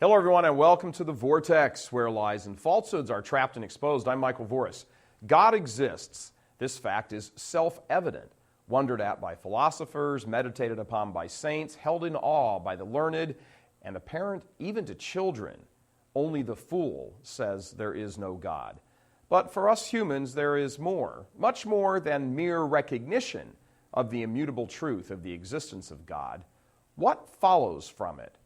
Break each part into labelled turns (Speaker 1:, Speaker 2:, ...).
Speaker 1: Hello, everyone, and welcome to The Vortex, where lies and falsehoods are trapped and exposed. I'm Michael Voris. God exists. This fact is self-evident, wondered at by philosophers, meditated upon by saints, held in awe by the learned, and apparent even to children. Only the fool says there is no God. But for us humans, there is more, much more than mere recognition of the immutable truth of the existence of God. What follows from it?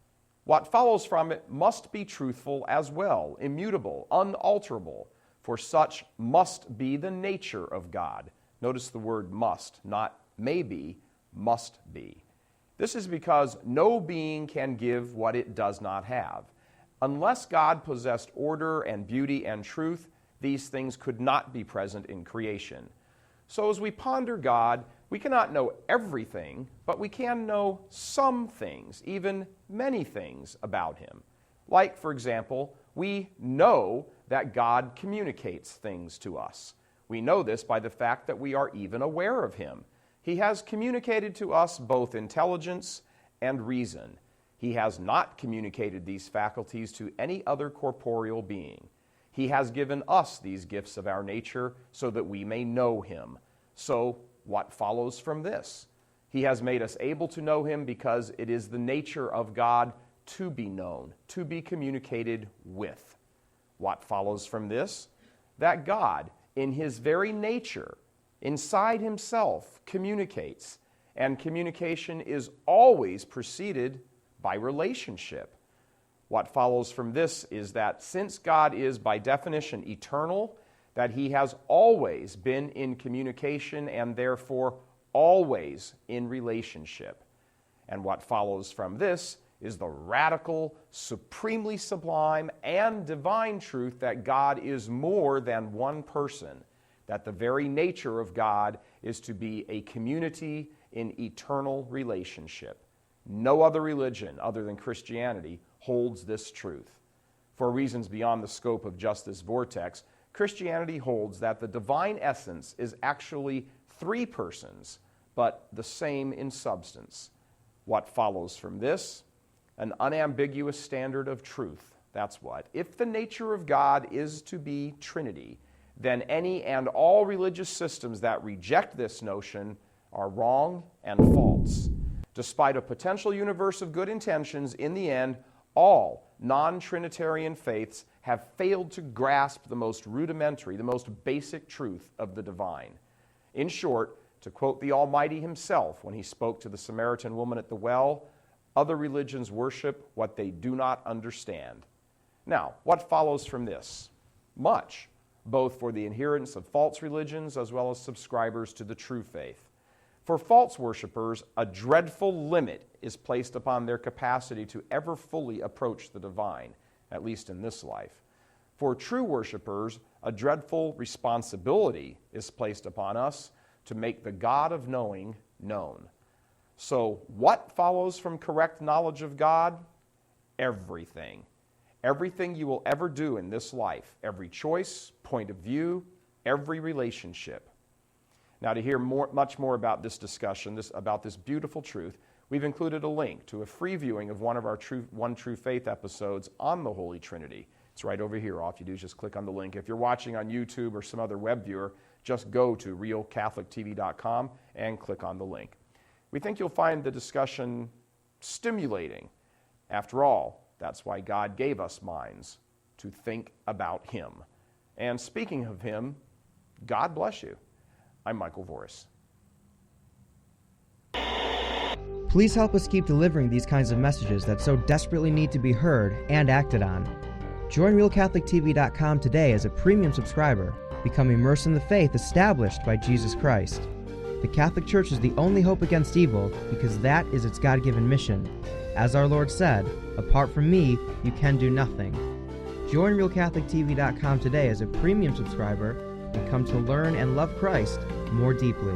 Speaker 1: What follows from it must be truthful as well, immutable, unalterable, for such must be the nature of God. Notice the word must, not maybe, must be. This is because no being can give what it does not have. Unless God possessed order and beauty and truth, these things could not be present in creation. So as we ponder God, we cannot know everything, but we can know some things, even many things about Him. Like, for example, we know that God communicates things to us. We know this by the fact that we are even aware of Him. He has communicated to us both intelligence and reason. He has not communicated these faculties to any other corporeal being. He has given us these gifts of our nature so that we may know Him. So, what follows from this? He has made us able to know Him because it is the nature of God to be known, to be communicated with. What follows from this? That God, in His very nature, inside Himself, communicates, and communication is always preceded by relationship. What follows from this is that since God is by definition eternal, that He has always been in communication and therefore always in relationship. And what follows from this is the radical, supremely sublime, and divine truth that God is more than one person, that the very nature of God is to be a community in eternal relationship. No other religion other than Christianity holds this truth. For reasons beyond the scope of just this vortex, Christianity holds that the divine essence is actually three persons, but the same in substance. What follows from this? An unambiguous standard of truth. That's what. If the nature of God is to be Trinity, then any and all religious systems that reject this notion are wrong and false. Despite a potential universe of good intentions, in the end, all non-Trinitarian faiths have failed to grasp the most rudimentary, the most basic truth of the divine. In short, to quote the Almighty Himself when He spoke to the Samaritan woman at the well, other religions worship what they do not understand. Now, what follows from this? Much, both for the adherents of false religions as well as subscribers to the true faith. For false worshipers, a dreadful limit is placed upon their capacity to ever fully approach the divine, at least in this life. For true worshipers, a dreadful responsibility is placed upon us to make the God of knowing known. So, what follows from correct knowledge of God? Everything. Everything you will ever do in this life, every choice, point of view, every relationship. Now, to hear much more about this discussion, about this beautiful truth, we've included a link to a free viewing of one of our One True Faith episodes on the Holy Trinity. It's right over here. All you have to do is just click on the link. If you're watching on YouTube or some other web viewer, just go to realcatholictv.com and click on the link. We think you'll find the discussion stimulating. After all, that's why God gave us minds, to think about Him. And speaking of Him, God bless you. I'm Michael Voris.
Speaker 2: Please help us keep delivering these kinds of messages that so desperately need to be heard and acted on. Join RealCatholicTV.com today as a premium subscriber. Become immersed in the faith established by Jesus Christ. The Catholic Church is the only hope against evil because that is its God-given mission. As our Lord said, apart from me, you can do nothing. Join RealCatholicTV.com today as a premium subscriber and come to learn and love Christ more deeply.